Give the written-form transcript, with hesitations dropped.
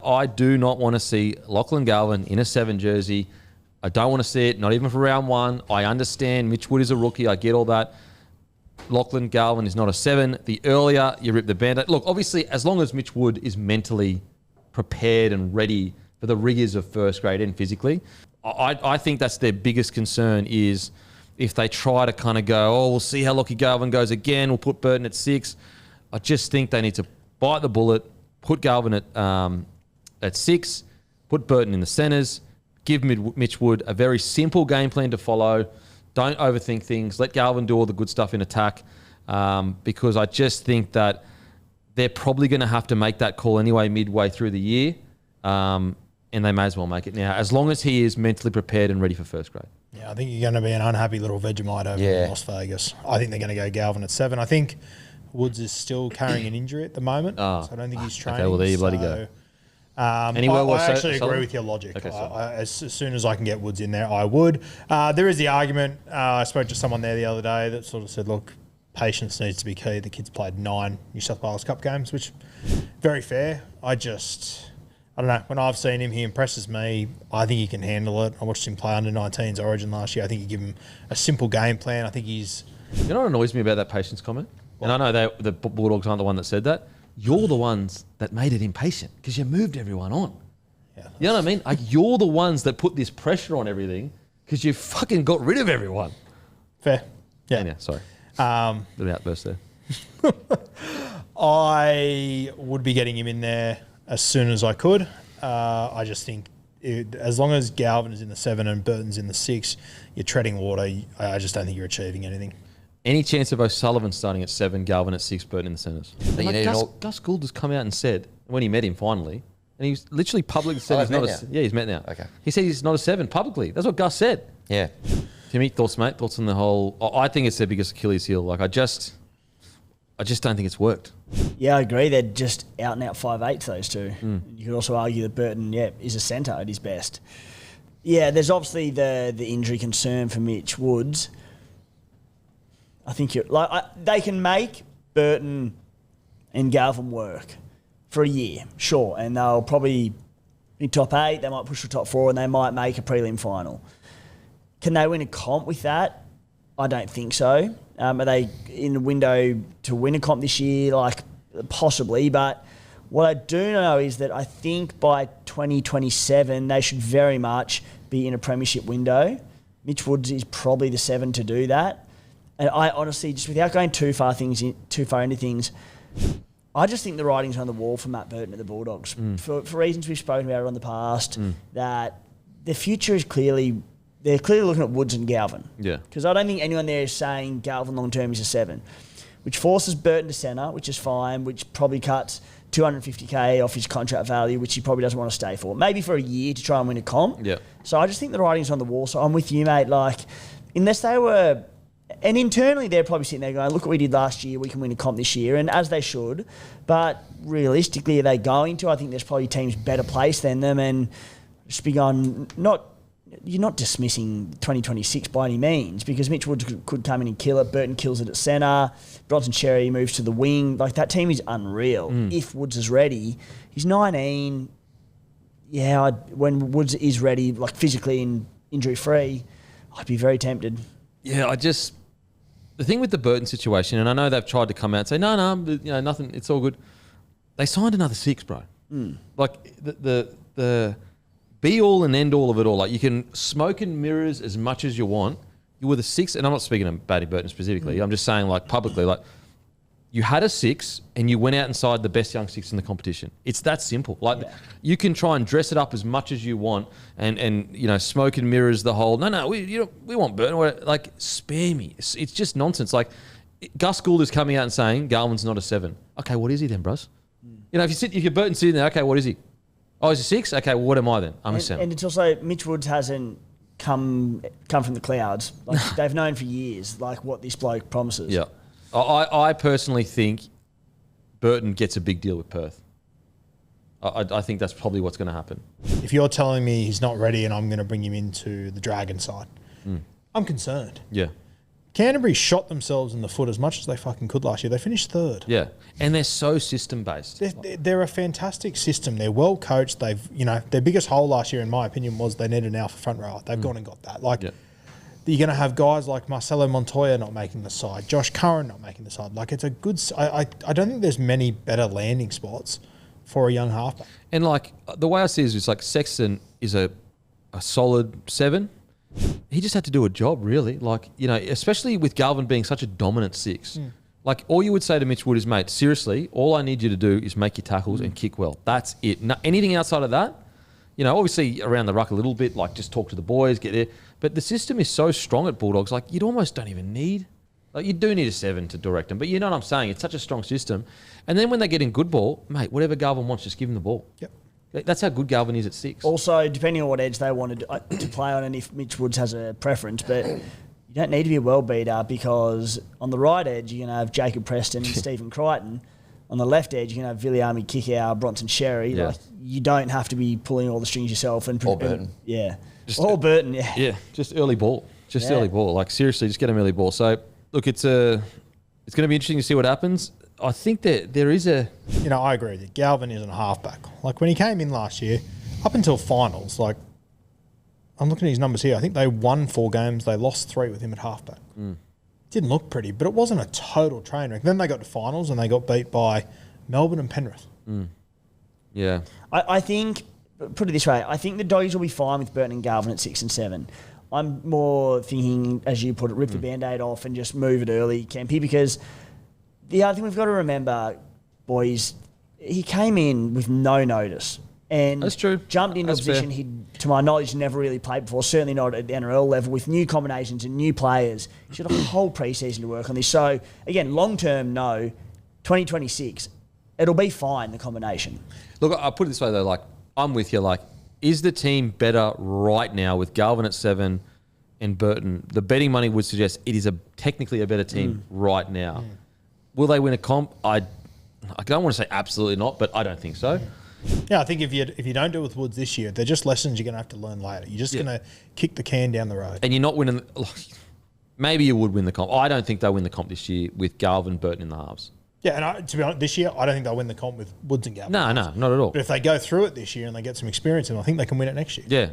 I do not want to see Lachlan Galvin in a 7 jersey. I don't want to see it, not even for round 1. I understand Mitch Wood is a rookie. I get all that. Lachlan Galvin is not a 7. The earlier you rip the band-aid. Look, obviously, as long as Mitch Wood is mentally prepared and ready for the rigours of first grade and physically, I think that's their biggest concern is if they try to kind of go, oh, we'll see how Lachlan Galvin goes again. We'll put Burton at 6. I just think they need to bite the bullet, put Galvin at 6, put Burton in the centres, give Mitch Wood a very simple game plan to follow. Don't overthink things. Let Galvin do all the good stuff in attack because I just think that they're probably going to have to make that call anyway midway through the year and they may as well make it now as long as he is mentally prepared and ready for first grade. Yeah, I think you're going to be an unhappy little Vegemite over in Las Vegas. I think they're going to go Galvin at 7. I think Woods is still carrying an injury at the moment, so I don't think he's training. Okay, well, there you bloody go. I actually agree with your logic. Okay, as soon as I can get Woods in there, I would. There is the argument. I spoke to someone there the other day that sort of said, look, patience needs to be key. The kid's played 9 New South Wales Cup games, which very fair. I don't know. When I've seen him, he impresses me. I think he can handle it. I watched him play under 19s Origin last year. I think you give him a simple game plan. I think he's... You know what annoys me about that patience comment? What? And I know the Bulldogs aren't the one that said that. You're the ones that made it impatient because you moved everyone on. Yeah, you know what I mean? Like you're the ones that put this pressure on everything because you fucking got rid of everyone. Fair. Yeah. Sorry. Little outburst there. I would be getting him in there as soon as I could. I just think as long as Galvin is in the 7 and Burton's in the 6, you're treading water. I just don't think you're achieving anything. Any chance of O'Sullivan starting at 7, Galvin at 6, Burton in the centres? Gus Gould has come out and said, when he met him finally, and he's literally publicly said he's not a... Yeah, he's met now. Okay. He said he's not a 7 publicly. That's what Gus said. Yeah. Timmy, thoughts, mate? Thoughts on the whole... I think it's their biggest Achilles heel. Like, I just don't think it's worked. Yeah, I agree. They're just out and out 5'8", those two. You could also argue that Burton, is a centre at his best. Yeah, there's obviously the injury concern for Mitch Woods. I think they can make Burton and Galvin work for a year, sure, and they'll probably be top 8. They might push for top 4, and they might make a prelim final. Can they win a comp with that? I don't think so. Are they in the window to win a comp this year? Like, possibly, but what I do know is that I think by 2027 they should very much be in a premiership window. Mitch Woods is probably the 7 to do that. And I honestly, just without going too far into things, I just think the writing's on the wall for Matt Burton at the Bulldogs. For reasons we've spoken about in the past, that the future is they're clearly looking at Woods and Galvin. Yeah. Because I don't think anyone there is saying Galvin long term is a 7, which forces Burton to centre, which is fine, which probably cuts $250K off his contract value, which he probably doesn't want to stay for. Maybe for a year to try and win a comp. Yeah. So I just think the writing's on the wall. So I'm with you, mate. Like, unless they were... And internally, they're probably sitting there going, look what we did last year, we can win a comp this year, and as they should. But realistically, are they going to? I think there's probably teams better placed than them, and just be going, you're not dismissing 2026 by any means, because Mitch Woods could come in and kill it, Burton kills it at centre, Bronson Xerri moves to the wing. Like, that team is unreal. If Woods is ready, he's 19. Yeah, when Woods is ready, like physically and injury-free, I'd be very tempted. Yeah, the thing with the Burton situation, and I know they've tried to come out and say, no, nothing, it's all good. They signed another 6, bro. Like, the be-all and end-all of it all. Like, you can smoke and mirrors as much as you want. You were the 6, and I'm not speaking of Batty Burton specifically. I'm just saying, like, publicly, like, you had a 6 and you went out inside the best young 6 in the competition. It's that simple. Like, you can try and dress it up as much as you want and smoke and mirrors the whole, we want Burton. Like, spare me. It's just nonsense. Like, Gus Gould is coming out and saying Galvin's not a 7. Okay, what is he then, bros? If you're Burton sitting there, okay, what is he? Oh, he's a 6? Okay, well, what am I then? I'm a 7. And it's also, Mitch Woods hasn't come from the clouds. Like, they've known for years, like, what this bloke promises. Yeah. I personally think Burton gets a big deal with Perth. I think that's probably what's going to happen. If you're telling me he's not ready and I'm going to bring him into the Dragon side, I'm concerned. Yeah. Canterbury shot themselves in the foot as much as they fucking could last year. They finished third. Yeah, and they're so system-based. They're a fantastic system. They're well coached. They've, their biggest hole last year, in my opinion, was they needed an alpha front rower. They've gone and got that. You're going to have guys like Marcelo Montoya not making the side, Josh Curran not making the side. It's a good. I don't think there's many better landing spots for a young halfback. And the way I see it is Sexton is a solid 7. He just had to do a job, really. Especially with Galvin being such a dominant 6. All you would say to Mitch Wood is, mate, seriously, all I need you to do is make your tackles and kick well. That's it. Anything outside of that, obviously around the ruck a little bit, just talk to the boys, get there. But the system is so strong at Bulldogs, you'd almost don't even need. You do need a 7 to direct them. But you know what I'm saying? It's such a strong system. And then when they get in good ball, mate, whatever Galvin wants, just give him the ball. Yep. That's how good Galvin is at 6. Also, depending on what edge they wanted to play on and if Mitch Woods has a preference, but you don't need to be a well beater because on the right edge, you're going to have Jacob Preston and Stephen Crichton. On the left edge, you're going to have Viliami Kikau, Bronson Sherry. Yeah. You don't have to be pulling all the strings yourself. Or Burton. Yeah. Or Burton, yeah. Yeah, just early ball. Early ball. Seriously, just get them early ball. So, look, it's going to be interesting to see what happens. I think that there is a... I agree with you. Galvin isn't a halfback. When he came in last year, up until finals, I'm looking at his numbers here. I think they won 4 games. They lost 3 with him at halfback. Didn't look pretty, but it wasn't a total train wreck. Then they got to finals and they got beat by Melbourne and Penrith. Yeah. I think, put it this way, I think the Doggies will be fine with Burton and Galvin at 6 and 7. I'm more thinking, as you put it, rip the Band-Aid off and just move it early, Campy, because the other thing we've got to remember, boys, he came in with no notice. And that's true. Jumped into a position he, to my knowledge, never really played before, certainly not at the NRL level, with new combinations and new players. He should have a whole pre-season to work on this. So, again, long-term, no. 2026, it'll be fine, the combination. Look, I'll put it this way, though. I'm with you. Is the team better right now with Galvin at 7 and Burton? The betting money would suggest it is technically a better team right now. Will they win a comp? I don't want to say absolutely not, but I don't think so. Yeah, I think if you don't do it with Woods this year, they're just lessons you're going to have to learn later. You're just going to kick the can down the road. And you're not winning. Maybe you would win the comp. I don't think they'll win the comp this year with Galvin, Burton in the halves. Yeah, and to be honest, this year, I don't think they'll win the comp with Woods and Galvin. No, not at all. But if they go through it this year and they get some experience, and I think they can win it next year. Yeah.